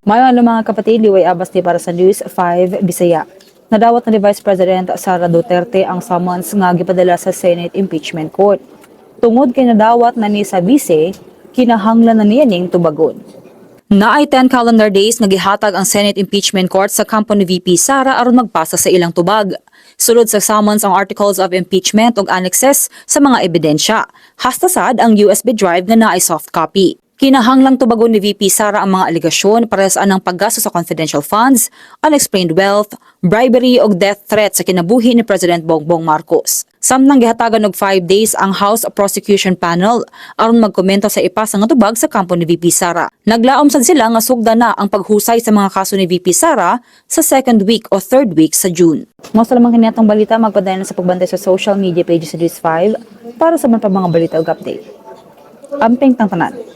Mayon mga kapatid, liway abas ni para sa News 5 Bisaya. Nadawat na ni Vice President Sara Duterte ang summons nga gipadala sa Senate Impeachment Court. Tungod kay nadawat na ni sa bise, kinahanglan na niya ning tubagon. Naay 10 calendar days nagihatag ang Senate Impeachment Court sa kampo ni VP Sara aron magpasa sa ilang tubag. Sulod sa summons ang articles of impeachment ug annexes sa mga ebidensya. Hastasad ang USB drive nga naay soft copy. Kinahanglang tubagon ni VP Sara ang mga aligasyon para sa anang paggasto sa confidential funds, unexplained wealth, bribery o death threat sa kinabuhi ni President Bongbong Marcos. Samtang gihatagan og 5 days ang House Prosecution Panel aron magkomento sa ipasa nga tubag sa kampo ni VP Sara. Naglaom sad sila nga sugda na ang paghusay sa mga kaso ni VP Sara sa second week o third week sa June. Mas lamang kaniatong balita, magpadayon sa pagbantay sa social media pages sa News 5 para sa mga balita ug update. Amping tang tanan.